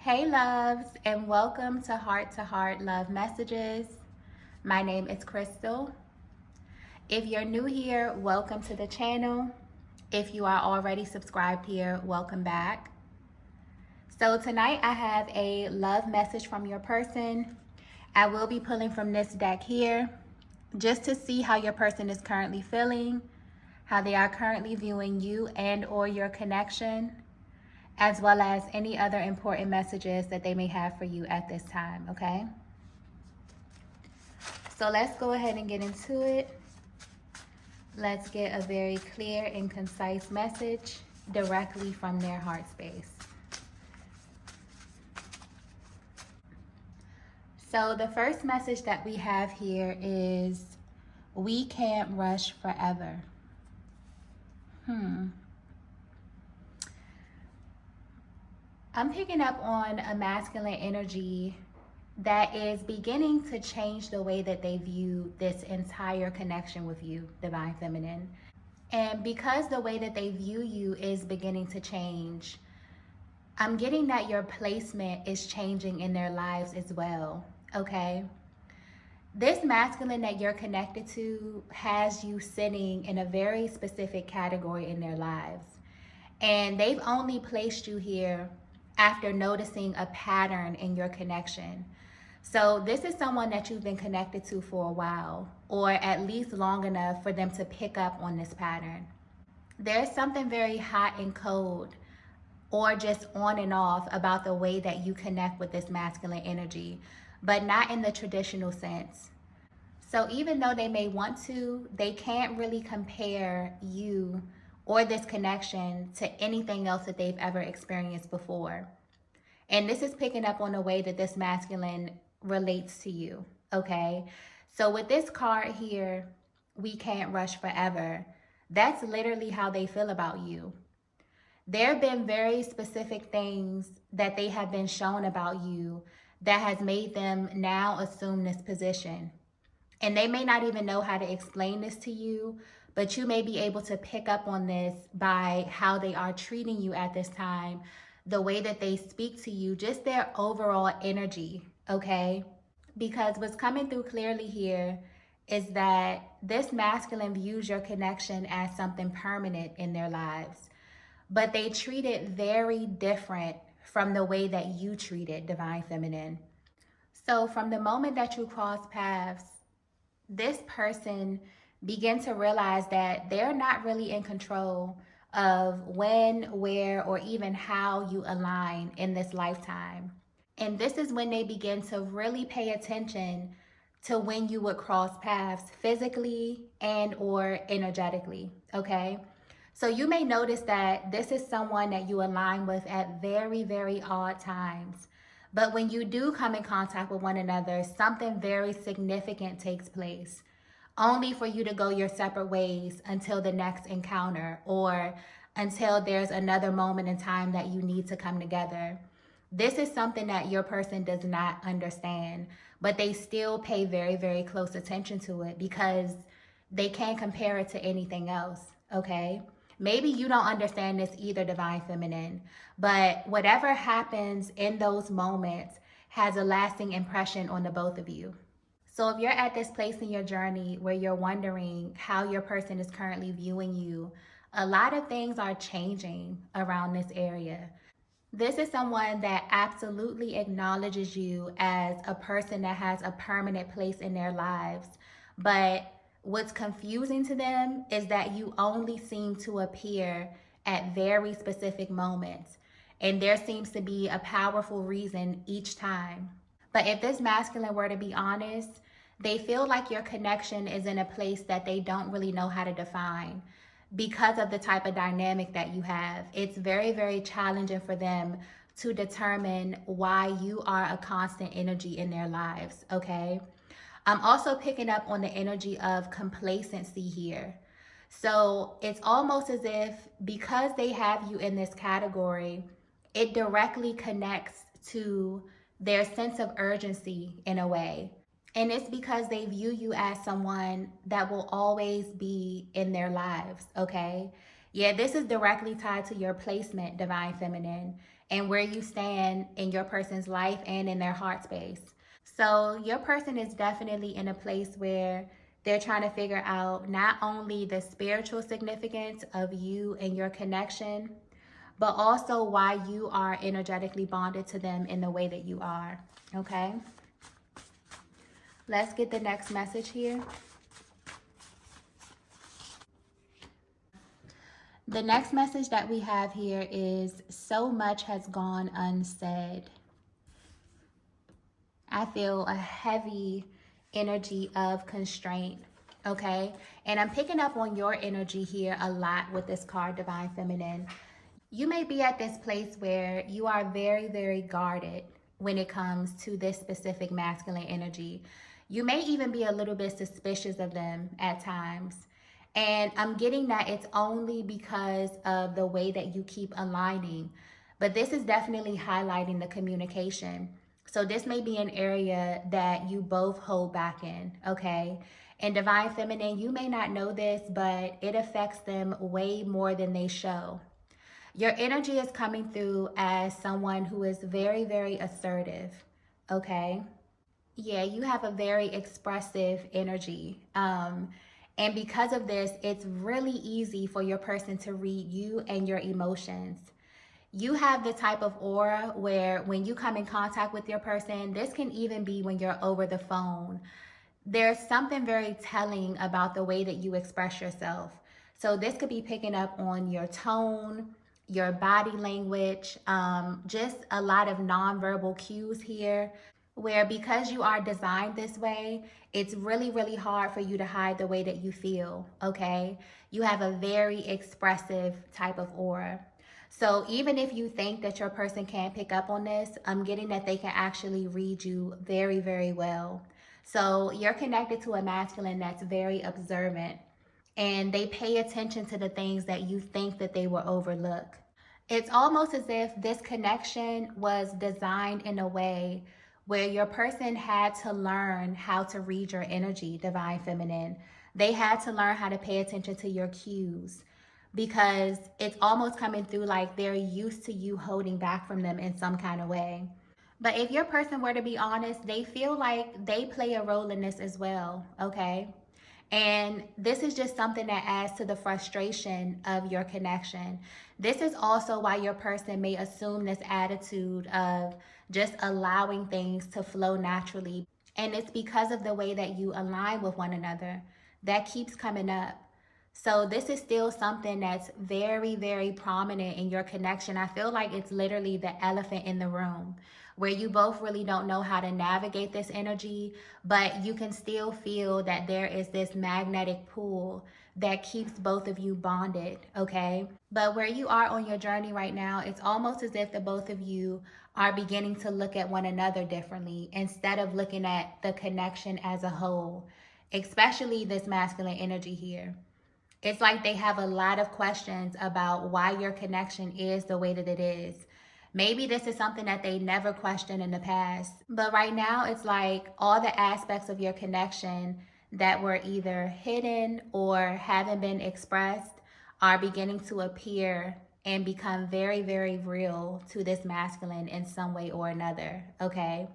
Hey loves, and welcome to Heart Love Messages. My name is Crystal. If you're new here, welcome to the channel. If you are already subscribed here, welcome back. So tonight I have a love message from your person. I will be pulling from this deck here just to see how your person is currently feeling, how they are currently viewing you and or your connection, as well as any other important messages that they may have for you at this time, okay? So let's go ahead and get into it. Let's get a very clear and concise message directly from their heart space. So the first message that we have here is, we can't rush forever. I'm picking up on a masculine energy that is beginning to change the way that they view this entire connection with you, Divine Feminine. And because the way that they view you is beginning to change, I'm getting that your placement is changing in their lives as well, okay? This masculine that you're connected to has you sitting in a very specific category in their lives. And they've only placed you here after noticing a pattern in your connection. So this is someone that you've been connected to for a while, or at least long enough for them to pick up on this pattern. There's something very hot and cold, or just on and off, about the way that you connect with this masculine energy, but not in the traditional sense. So even though they may want to, they can't really compare you or this connection to anything else that they've ever experienced before. And this is picking up on the way that this masculine relates to you, okay? So with this card here, we can't rush forever. That's literally how they feel about you. There have been very specific things that they have been shown about you that has made them now assume this position. And they may not even know how to explain this to you, but you may be able to pick up on this by how they are treating you at this time, the way that they speak to you, just their overall energy, okay? Because what's coming through clearly here is that this masculine views your connection as something permanent in their lives, but they treat it very different from the way that you treat it, Divine Feminine. So from the moment that you cross paths, this person begin to realize that they're not really in control of when, where, or even how you align in this lifetime. And this is when they begin to really pay attention to when you would cross paths physically and or energetically, okay? So you may notice that this is someone that you align with at very, very odd times. But when you do come in contact with one another, something very significant takes place, only for you to go your separate ways until the next encounter, or until there's another moment in time that you need to come together. This is something that your person does not understand, but they still pay very, very close attention to it because they can't compare it to anything else, okay? Maybe you don't understand this either, Divine Feminine, but whatever happens in those moments has a lasting impression on the both of you. So if you're at this place in your journey where you're wondering how your person is currently viewing you, a lot of things are changing around this area. This is someone that absolutely acknowledges you as a person that has a permanent place in their lives. But what's confusing to them is that you only seem to appear at very specific moments. And there seems to be a powerful reason each time. But if this masculine were to be honest, they feel like your connection is in a place that they don't really know how to define because of the type of dynamic that you have. It's very, very challenging for them to determine why you are a constant energy in their lives, okay? I'm also picking up on the energy of complacency here. So it's almost as if because they have you in this category, it directly connects to their sense of urgency in a way. And it's because they view you as someone that will always be in their lives, okay? Yeah, this is directly tied to your placement, Divine Feminine. and where you stand in your person's life and in their heart space. So your person is definitely in a place where they're trying to figure out not only the spiritual significance of you and your connection, but also why you are energetically bonded to them in the way that you are. Okay? Let's get the next message here. The next message that we have here is so much has gone unsaid. I feel a heavy energy of constraint, okay? And I'm picking up on your energy here a lot with this card, Divine Feminine. You may be at this place where you are very, very guarded when it comes to this specific masculine energy. You may even be a little bit suspicious of them at times. And I'm getting that it's only because of the way that you keep aligning. But this is definitely highlighting the communication. So this may be an area that you both hold back in, okay? And Divine Feminine, you may not know this, but it affects them way more than they show. Your energy is coming through as someone who is very, very assertive, okay? Yeah, you have a very expressive energy. And because of this, it's really easy for your person to read you and your emotions. You have the type of aura where when you come in contact with your person, this can even be when you're over the phone. There's something very telling about the way that you express yourself. So this could be picking up on your tone, your body language, just a lot of nonverbal cues here, where because you are designed this way, it's really, really hard for you to hide the way that you feel, okay? You have a very expressive type of aura. So even if you think that your person can't pick up on this, I'm getting that they can actually read you very, very well. So you're connected to a masculine that's very observant, and they pay attention to the things that you think that they will overlook. It's almost as if this connection was designed in a way where your person had to learn how to read your energy, Divine Feminine. They had to learn how to pay attention to your cues, because it's almost coming through like they're used to you holding back from them in some kind of way. But if your person were to be honest, they feel like they play a role in this as well, okay? And this is just something that adds to the frustration of your connection. This is also why your person may assume this attitude of just allowing things to flow naturally. And it's because of the way that you align with one another that keeps coming up. So this is still something that's very, very prominent in your connection. I feel like it's literally the elephant in the room, where you both really don't know how to navigate this energy, but you can still feel that there is this magnetic pull that keeps both of you bonded, okay? But where you are on your journey right now, it's almost as if the both of you are beginning to look at one another differently instead of looking at the connection as a whole, especially this masculine energy here. It's like they have a lot of questions about why your connection is the way that it is. Maybe this is something that they never questioned in the past. But right now, it's like all the aspects of your connection that were either hidden or haven't been expressed are beginning to appear and become very, very real to this masculine in some way or another, okay?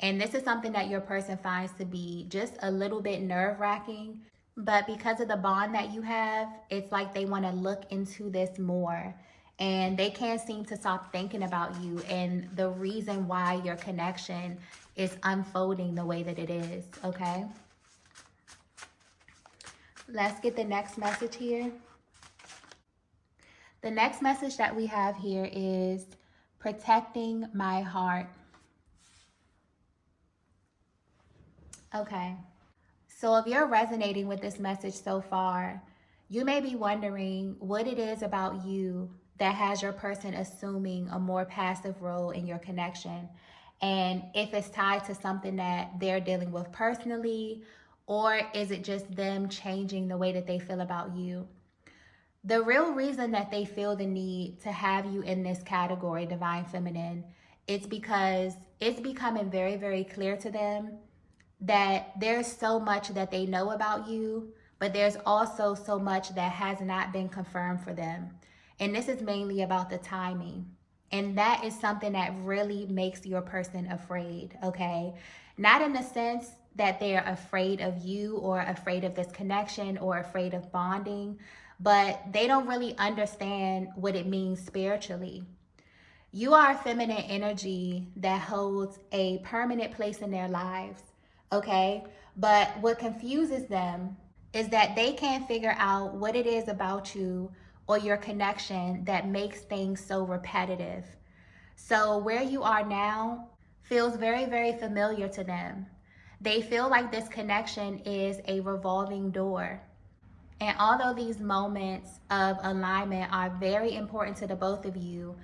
And this is something that your person finds to be just a little bit nerve-wracking. But because of the bond that you have, it's like they want to look into this more. And they can't seem to stop thinking about you and the reason why your connection is unfolding the way that it is, okay? Let's get the next message here. The next message that we have here is protecting my heart. Okay. So if you're resonating with this message so far, you may be wondering what it is about you that has your person assuming a more passive role in your connection. And if it's tied to something that they're dealing with personally, or is it just them changing the way that they feel about you? The real reason that they feel the need to have you in this category, Divine Feminine, it's because it's becoming very, very clear to them that there's so much that they know about you, but there's also so much that has not been confirmed for them. And this is mainly about the timing. And that is something that really makes your person afraid, okay? Not in the sense that they're afraid of you or afraid of this connection or afraid of bonding, but they don't really understand what it means spiritually. You are a feminine energy that holds a permanent place in their lives, okay? But what confuses them is that they can't figure out what it is about you or your connection that makes things so repetitive. So, where you are now feels very, very familiar to them. They feel like this connection is a revolving door. And although these moments of alignment are very important to the both of you,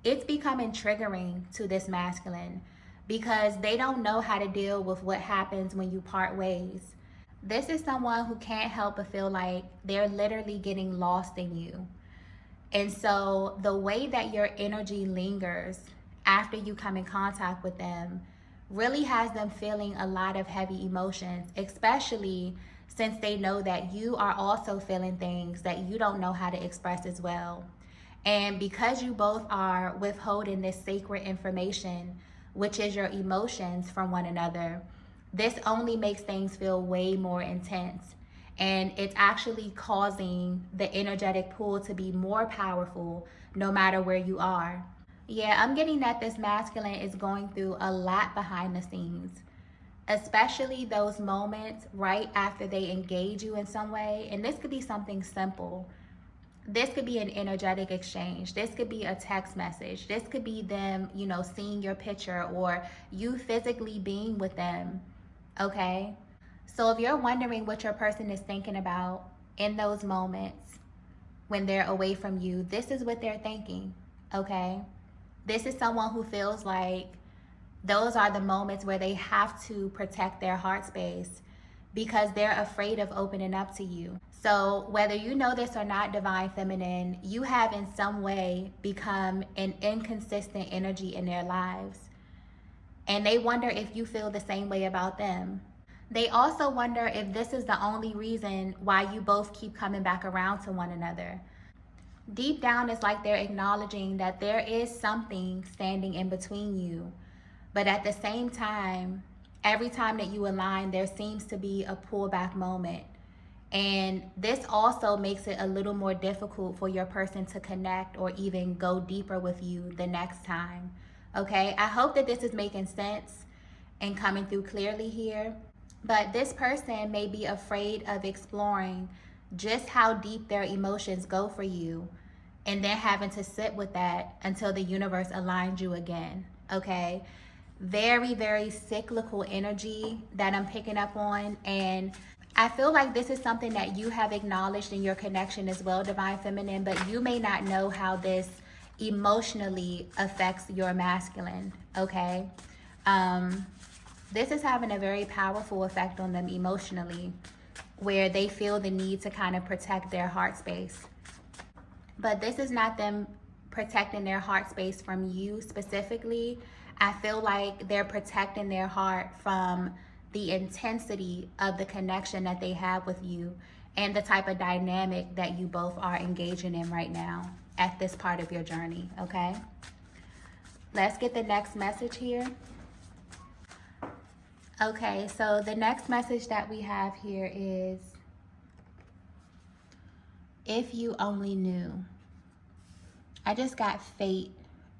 it's becoming triggering to this masculine because they don't know how to deal with what happens when you part ways. This is someone who can't help but feel like they're literally getting lost in you. And so the way that your energy lingers after you come in contact with them really has them feeling a lot of heavy emotions, especially since they know that you are also feeling things that you don't know how to express as well. And because you both are withholding this sacred information, which is your emotions, from one another, this only makes things feel way more intense. And it's actually causing the energetic pull to be more powerful no matter where you are. Yeah, I'm getting that this masculine is going through a lot behind the scenes, especially those moments right after they engage you in some way. And this could be something simple. This could be an energetic exchange. This could be a text message. This could be them, seeing your picture or you physically being with them. Okay? So if you're wondering what your person is thinking about in those moments when they're away from you, this is what they're thinking. Okay? This is someone who feels like those are the moments where they have to protect their heart space because they're afraid of opening up to you. So whether you know this or not, Divine Feminine, you have in some way become an inconsistent energy in their lives. And they wonder if you feel the same way about them. They also wonder if this is the only reason why you both keep coming back around to one another. Deep down, it's like they're acknowledging that there is something standing in between you. But at the same time, every time that you align, there seems to be a pullback moment. And this also makes it a little more difficult for your person to connect or even go deeper with you the next time. Okay, I hope that this is making sense and coming through clearly here. But this person may be afraid of exploring just how deep their emotions go for you and then having to sit with that until the universe aligns you again. Okay, very, very cyclical energy that I'm picking up on. And I feel like this is something that you have acknowledged in your connection as well, Divine Feminine, but you may not know how this emotionally affects your masculine, okay? This is having a very powerful effect on them emotionally, where they feel the need to kind of protect their heart space. But this is not them protecting their heart space from you specifically. I feel like they're protecting their heart from the intensity of the connection that they have with you and the type of dynamic that you both are engaging in right now at this part of your journey, okay? Let's get the next message here. Okay, so the next message that we have here is, if you only knew. I just got fate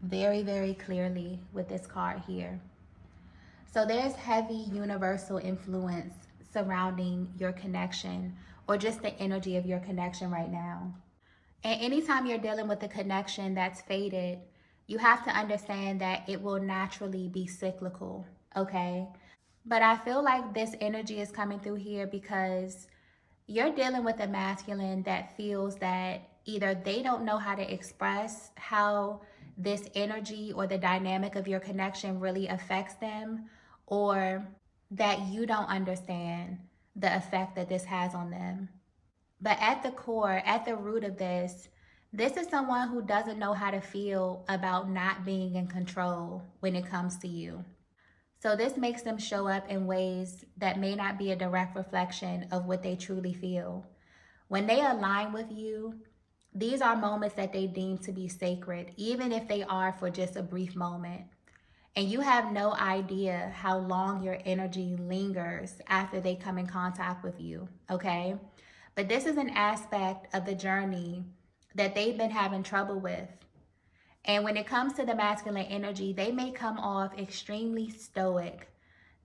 very, very clearly with this card here. So there's heavy universal influence surrounding your connection or just the energy of your connection right now. And anytime you're dealing with a connection that's faded, you have to understand that it will naturally be cyclical, okay? But I feel like this energy is coming through here because you're dealing with a masculine that feels that either they don't know how to express how this energy or the dynamic of your connection really affects them, or that you don't understand the effect that this has on them. But at the core, at the root of this is someone who doesn't know how to feel about not being in control when it comes to you. So this makes them show up in ways that may not be a direct reflection of what they truly feel. When they align with you, These are moments that they deem to be sacred, even if they are for just a brief moment. And you have no idea how long your energy lingers after they come in contact with you, okay? But this is an aspect of the journey that they've been having trouble with. And when it comes to the masculine energy, they may come off extremely stoic.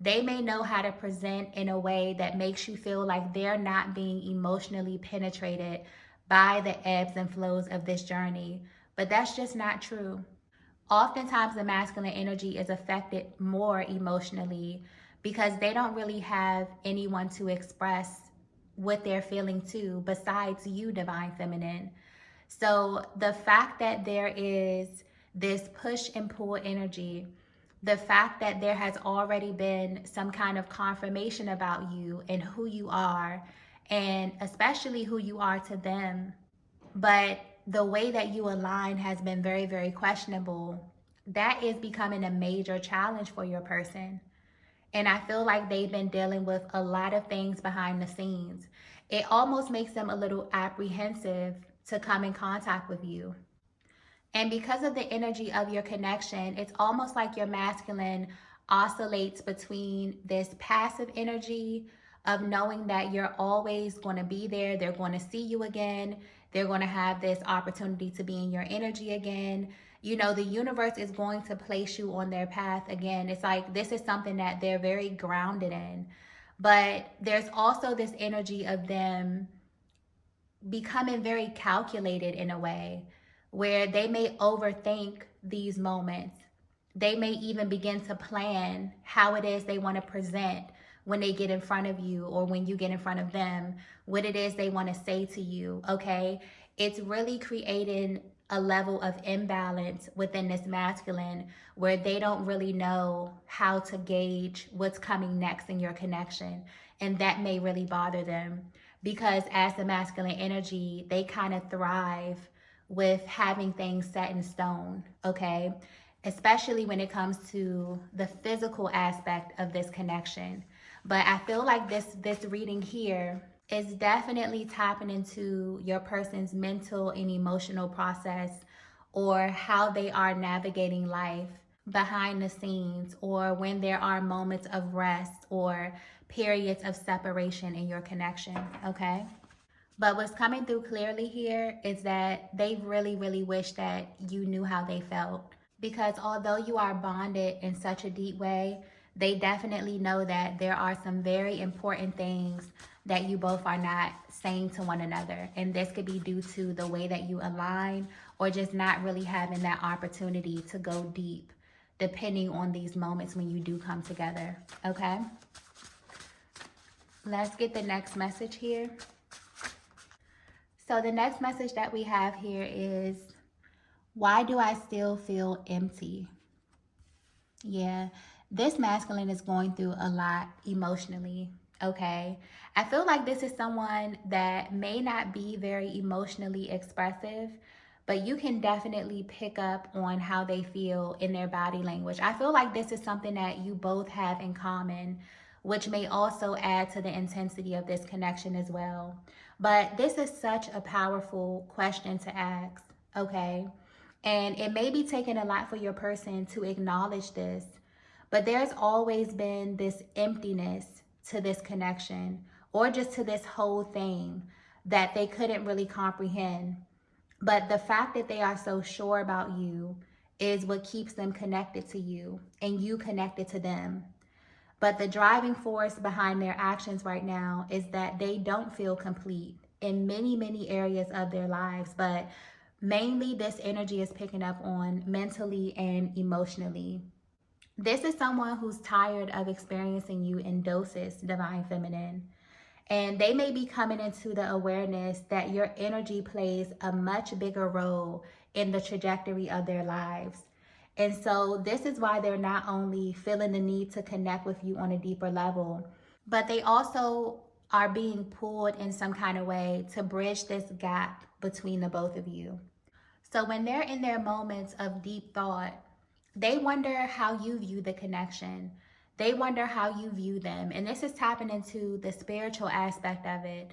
They may know how to present in a way that makes you feel like they're not being emotionally penetrated by the ebbs and flows of this journey. But that's just not true. Oftentimes, the masculine energy is affected more emotionally because they don't really have anyone to express what they're feeling to besides you, divine feminine. So the fact that there is this push and pull energy, the fact that there has already been some kind of confirmation about you and who you are, and especially who you are to them, but the way that you align has been very, very questionable. That is becoming a major challenge for your person. And I feel like they've been dealing with a lot of things behind the scenes. It almost makes them a little apprehensive to come in contact with you. And because of the energy of your connection, it's almost like your masculine oscillates between this passive energy of knowing that you're always going to be there. They're going to see you again. They're going to have this opportunity to be in your energy again. You know, the universe is going to place you on their path again. It's like this is something that they're very grounded in. But there's also this energy of them becoming very calculated in a way where they may overthink these moments. They may even begin to plan how it is they want to present when they get in front of you or when you get in front of them, what it is they want to say to you, okay? It's really creating a level of imbalance within this masculine where they don't really know how to gauge what's coming next in your connection. And that may really bother them because as the masculine energy, they kind of thrive with having things set in stone, okay? Especially when it comes to the physical aspect of this connection. But I feel like this reading here is definitely tapping into your person's mental and emotional process or how they are navigating life behind the scenes or when there are moments of rest or periods of separation in your connection, okay? But what's coming through clearly here is that they really, really wish that you knew how they felt. Because although you are bonded in such a deep way, they definitely know that there are some very important things that you both are not saying to one another. And this could be due to the way that you align or just not really having that opportunity to go deep, depending on these moments when you do come together, okay? Let's get the next message here. So the next message that we have here is, why do I still feel empty? Yeah, this masculine is going through a lot emotionally, okay? I feel like this is someone that may not be very emotionally expressive, but you can definitely pick up on how they feel in their body language. I feel like this is something that you both have in common, which may also add to the intensity of this connection as well. But this is such a powerful question to ask, okay? And it may be taking a lot for your person to acknowledge this, but there's always been this emptiness to this connection or just to this whole thing that they couldn't really comprehend. But the fact that they are so sure about you is what keeps them connected to you and you connected to them. But the driving force behind their actions right now is that they don't feel complete in many, many areas of their lives. But mainly this energy is picking up on mentally and emotionally. This is someone who's tired of experiencing you in doses, divine feminine. And they may be coming into the awareness that your energy plays a much bigger role in the trajectory of their lives. And so this is why they're not only feeling the need to connect with you on a deeper level, but they also are being pulled in some kind of way to bridge this gap between the both of you. So when they're in their moments of deep thought, they wonder how you view the connection. They wonder how you view them. And this is tapping into the spiritual aspect of it.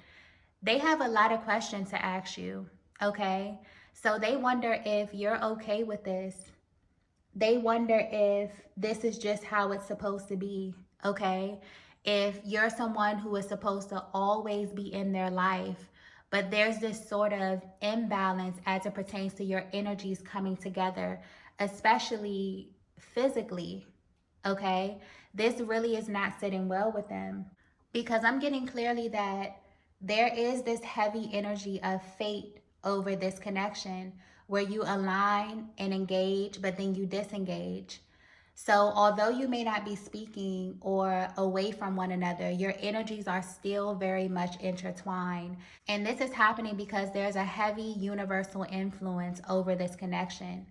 They have a lot of questions to ask you. Okay? So they wonder if you're okay with this. They wonder if this is just how it's supposed to be. Okay? If you're someone who is supposed to always be in their life, but there's this sort of imbalance as it pertains to your energies coming together, especially physically. Okay? This really is not sitting well with them, because I'm getting clearly that there is this heavy energy of fate over this connection where you align and engage, but then you disengage. So, although you may not be speaking or away from one another, your energies are still very much intertwined. And this is happening because there's a heavy universal influence over this connection.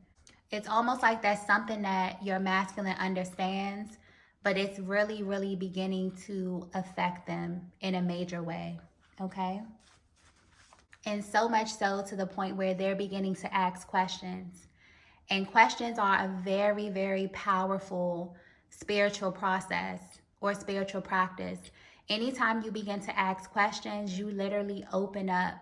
It's almost like that's something that your masculine understands, but it's really, really beginning to affect them in a major way. Okay? And so much so to the point where they're beginning to ask questions. And questions are a very, very powerful spiritual process or spiritual practice. Anytime you begin to ask questions, you literally open up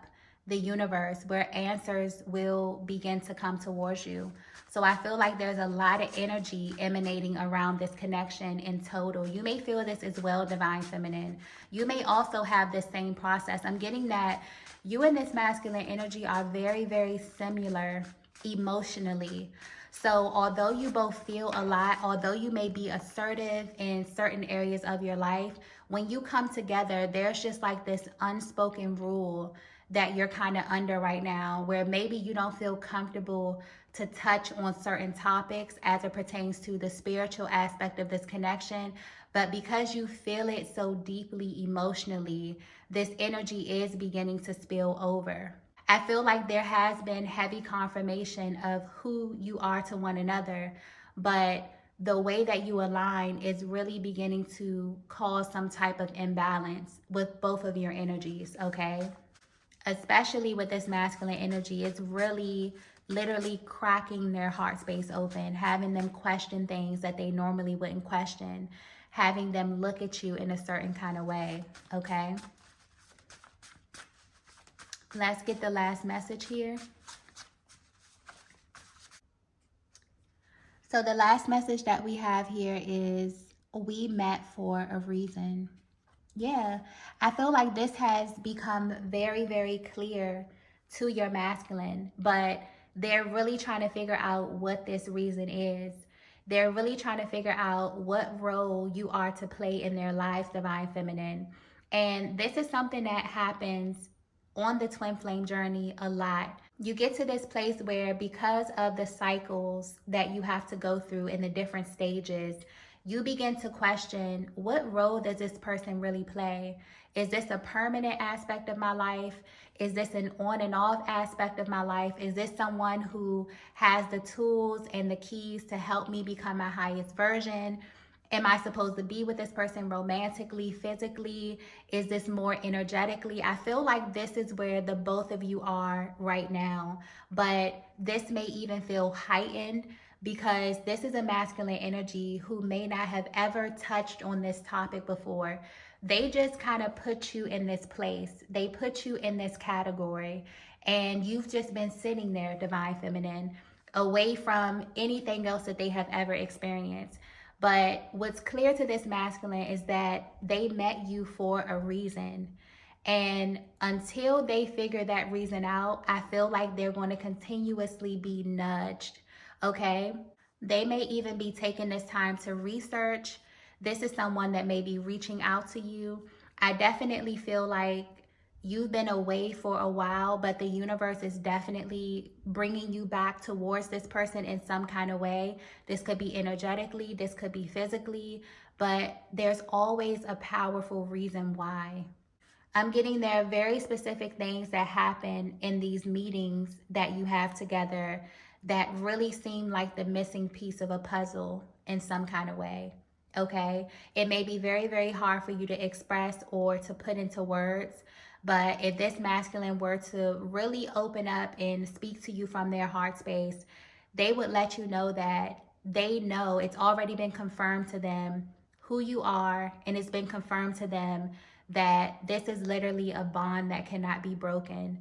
the universe where answers will begin to come towards you. So I feel like there's a lot of energy emanating around this connection in total. You may feel this as well, Divine Feminine. You may also have this same process. I'm getting that you and this masculine energy are very, very similar emotionally. So although you both feel a lot, although you may be assertive in certain areas of your life, when you come together, there's just like this unspoken rule that you're kind of under right now, where maybe you don't feel comfortable to touch on certain topics as it pertains to the spiritual aspect of this connection. But because you feel it so deeply emotionally, this energy is beginning to spill over. I feel like there has been heavy confirmation of who you are to one another, but the way that you align is really beginning to cause some type of imbalance with both of your energies, okay? Especially with this masculine energy, it's really literally cracking their heart space open, having them question things that they normally wouldn't question, having them look at you in a certain kind of way, okay? Let's get the last message here. So the last message that we have here is, we met for a reason. Yeah, I feel like this has become very, very clear to your masculine, but they're really trying to figure out what this reason is. They're really trying to figure out what role you are to play in their lives, Divine Feminine. And this is something that happens on the twin flame journey a lot. You get to this place where, because of the cycles that you have to go through in the different stages, you begin to question, what role does this person really play? Is this a permanent aspect of my life? Is this an on and off aspect of my life? Is this someone who has the tools and the keys to help me become my highest version? Am I supposed to be with this person romantically, physically? Is this more energetically? I feel like this is where the both of you are right now, but this may even feel heightened because this is a masculine energy who may not have ever touched on this topic before. They just kind of put you in this place. They put you in this category, and you've just been sitting there, Divine Feminine, away from anything else that they have ever experienced. But what's clear to this masculine is that they met you for a reason. And until they figure that reason out, I feel like they're going to continuously be nudged, okay? They may even be taking this time to research. This is someone that may be reaching out to you. I definitely feel like you've been away for a while, but the universe is definitely bringing you back towards this person in some kind of way. This could be energetically, this could be physically, but there's always a powerful reason why. I'm getting there are very specific things that happen in these meetings that you have together that really seem like the missing piece of a puzzle in some kind of way. Okay? It may be very, very hard for you to express or to put into words, but if this masculine were to really open up and speak to you from their heart space, they would let you know that they know it's already been confirmed to them who you are, and it's been confirmed to them that this is literally a bond that cannot be broken.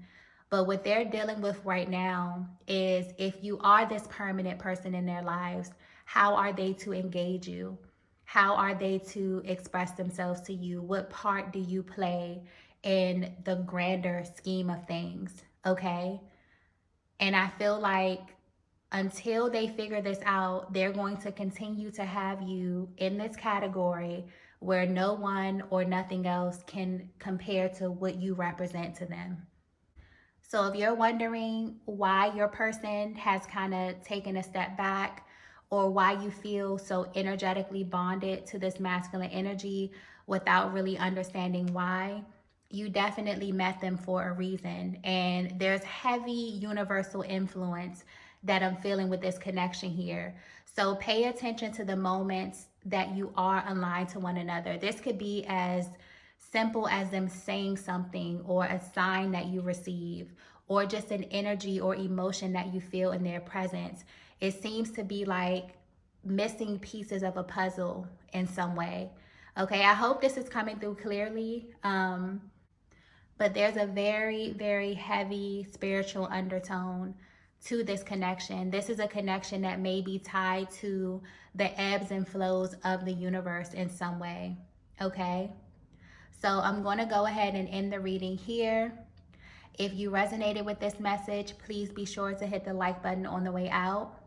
But what they're dealing with right now is, if you are this permanent person in their lives, how are they to engage you? How are they to express themselves to you? What part do you play in the grander scheme of things? Okay. And I feel like until they figure this out, they're going to continue to have you in this category where no one or nothing else can compare to what you represent to them. So if you're wondering why your person has kind of taken a step back, or why you feel so energetically bonded to this masculine energy without really understanding why, you definitely met them for a reason. And there's heavy universal influence that I'm feeling with this connection here. So pay attention to the moments that you are aligned to one another. This could be as simple as them saying something, or a sign that you receive, or just an energy or emotion that you feel in their presence. It seems to be like missing pieces of a puzzle in some way. Okay, I hope this is coming through clearly. But there's a very, very heavy spiritual undertone to this connection. This is a connection that may be tied to the ebbs and flows of the universe in some way. Okay, so I'm going to go ahead and end the reading here. If you resonated with this message, please be sure to hit the like button on the way out.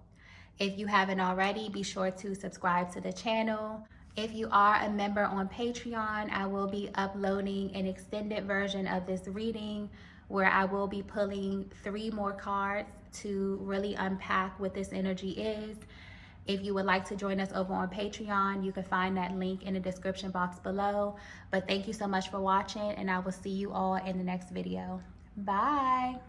If you haven't already, be sure to subscribe to the channel. If you are a member on Patreon, I will be uploading an extended version of this reading where I will be pulling 3 more cards to really unpack what this energy is. If you would like to join us over on Patreon, you can find that link in the description box below. But thank you so much for watching, and I will see you all in the next video. Bye.